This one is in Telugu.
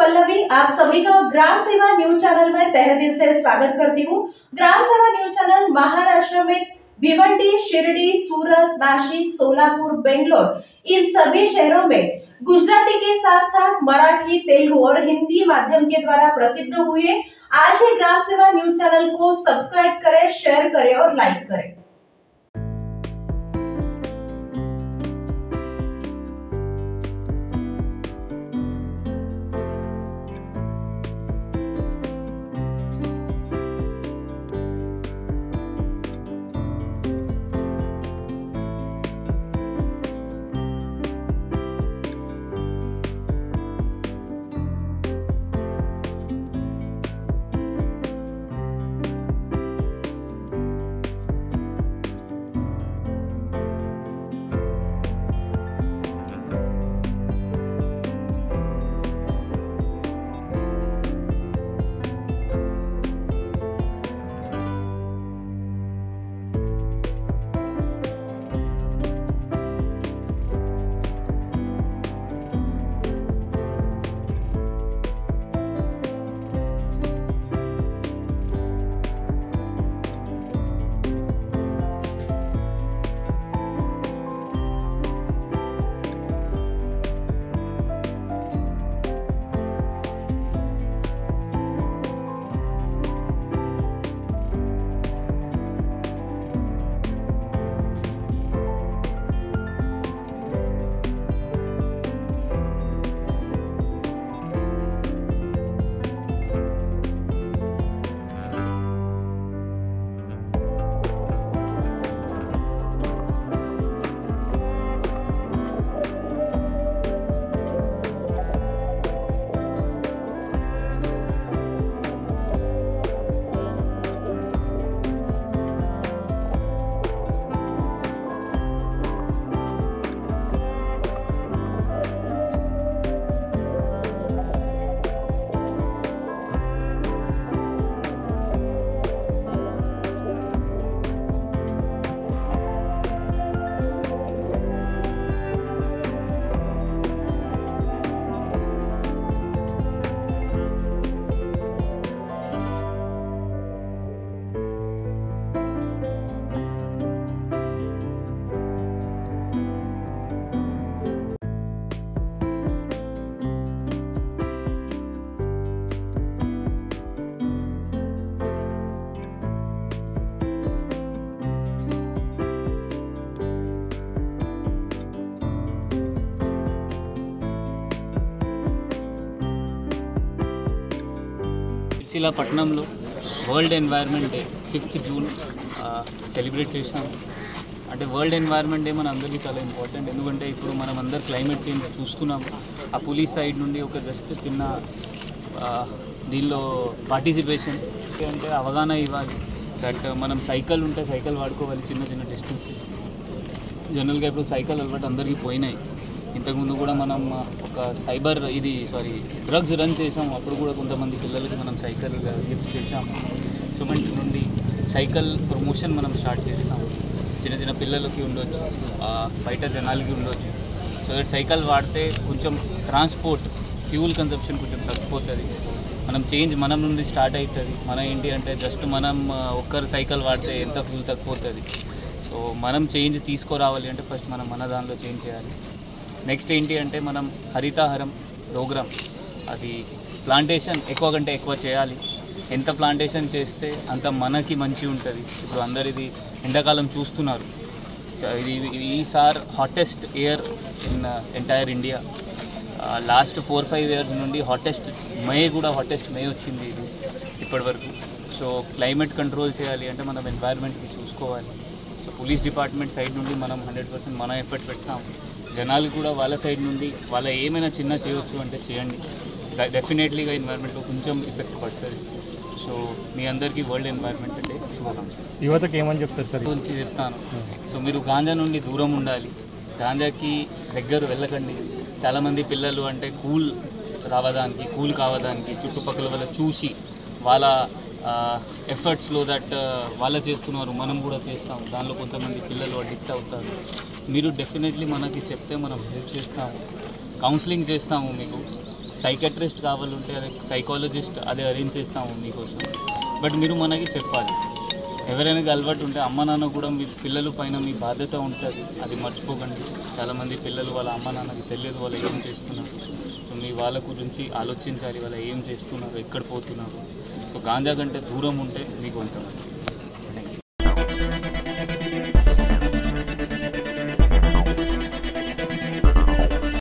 पल्लवी, आप सभी का ग्राम सेवा न्यूज चैनल में तहे दिल से स्वागत करती हूँ। ग्राम सेवा न्यूज चैनल महाराष्ट्र में भिवंडी, शिरडी, सूरत, नासिक, सोलापुर, बेंगलोर इन सभी शहरों में गुजराती के साथ साथ मराठी, तेलुगु और हिंदी माध्यम के द्वारा प्रसिद्ध हुए। आज ही ग्राम सेवा न्यूज चैनल को सब्सक्राइब करें, शेयर करें और लाइक करें। పట్టణంలో world environment day 5th June celebrate చేశాము. అంటే వరల్డ్ ఎన్వైర్న్మెంట్ డే మన అందరికీ చాలా ఇంపార్టెంట్. ఎందుకంటే ఇప్పుడు మనం అందరు క్లైమేట్ చేంజ్ చూస్తున్నాము. ఆ పోలీస్ సైడ్ నుండి ఒక జస్ట్ చిన్న దీనిలో పార్టిసిపేషన్ అంటే అవగాహన ఇవ్వాలి. దట్ మనం సైకిల్ ఉంటే సైకిల్ వాడుకోవాలి చిన్న చిన్న డిస్టెన్సెస్. జనరల్గా ఇప్పుడు సైకిల్ అలవాటు అందరికీ పోయినాయి. ఇంతకుముందు కూడా మనం ఒక డ్రగ్స్ రన్ చేసాము. అప్పుడు కూడా కొంతమంది పిల్లలకి మనం సైకిల్ గిఫ్ట్ చేసాము. సో మన నుండి సైకిల్ ప్రమోషన్ మనం స్టార్ట్ చేస్తాము. చిన్న చిన్న పిల్లలకి ఉండొచ్చు, బయట జనాలకి ఉండొచ్చు. సో దట్ సైకిల్ వాడితే కొంచెం ట్రాన్స్పోర్ట్ ఫ్యూల్ కన్సంప్షన్ కొంచెం తగ్గిపోతుంది. మనం చేంజ్ మనం నుండి స్టార్ట్ అవుతుంది. మన ఏంటి అంటే జస్ట్ మనం ఒక్కరు సైకిల్ వాడితే ఎంత ఫ్యూల్ తగ్గిపోతుంది. సో మనం చేంజ్ తీసుకురావాలి అంటే ఫస్ట్ మనం మన దానిలో చేంజ్ చేయాలి. నెక్స్ట్ ఏంటి అంటే మనం హరితహారం ప్రోగ్రామ్, అది ప్లాంటేషన్ ఎక్కువ కంటే ఎక్కువ చేయాలి. ఎంత ప్లాంటేషన్ చేస్తే అంత మనకి మంచి ఉంటుంది. ఇప్పుడు అందరిది ఎండాకాలం చూస్తున్నారు. ఇది ఈసారి hottest year in entire India. Last 4-5 years నుండి హాటెస్ట్ మే వచ్చింది ఇది ఇప్పటివరకు. సో క్లైమేట్ కంట్రోల్ చేయాలి అంటే మనం ఎన్వైర్న్మెంట్కి చూసుకోవాలి. సో పోలీస్ డిపార్ట్మెంట్ సైడ్ నుండి మనం 100% మన ఎఫర్ట్ పెట్టాము. జనాలు కూడా వాళ్ళ సైడ్ నుండి వాళ్ళ ఏమైనా చిన్న చేయొచ్చు అంటే చేయండి. డెఫినెట్లీగా ఎన్వైర్న్మెంట్లో కొంచెం ఎఫెక్ట్ పడుతుంది. సో మీ అందరికీ వరల్డ్ ఎన్వైర్న్మెంట్ డే శుభాకాంక్షలు. యువతకి ఏమని చెప్తారు సార్? గురించి చెప్తాను. సో మీరు గాంజా నుండి దూరం ఉండాలి, గాంజాకి దగ్గర వెళ్ళకండి. చాలామంది పిల్లలు అంటే కూల్ కావడానికి చుట్టుపక్కల వాళ్ళ చూసి వాళ్ళ ఎఫర్ట్స్లో దట్ వాళ్ళ చేస్తున్నారు, మనం కూడా చేస్తాం. దానిలో కొంతమంది పిల్లలు అడిక్ట్ అవుతారు. మీరు డెఫినెట్లీ మనకి చెప్తే మనం హెల్ప్ చేస్తాము, కౌన్సిలింగ్ చేస్తాము. మీకు సైకాట్రిస్ట్ కావాలంటే అదే సైకాలజిస్ట్ అదే అరేంజ్ చేస్తాము మీకోసం. బట్ మీరు మనకి చెప్పాలి. ఎవరైనా అలవాటు ఉంటే అమ్మ నాన్న కూడా మీ పిల్లల పైన మీ బాధ్యత ఉంటుంది, అది మర్చిపోకండి. చాలామంది పిల్లలు వాళ్ళ అమ్మ నాన్నకి తెలియదు వాళ్ళు ఏం చేస్తున్నారు. సో మీ వాళ్ళ గురించి ఆలోచించాలి, వాళ్ళు ఏం చేస్తున్నారు, ఎక్కడ పోతున్నారు. సో గాంజా కంటే దూరం ఉంటే మీకు ఉంటాం.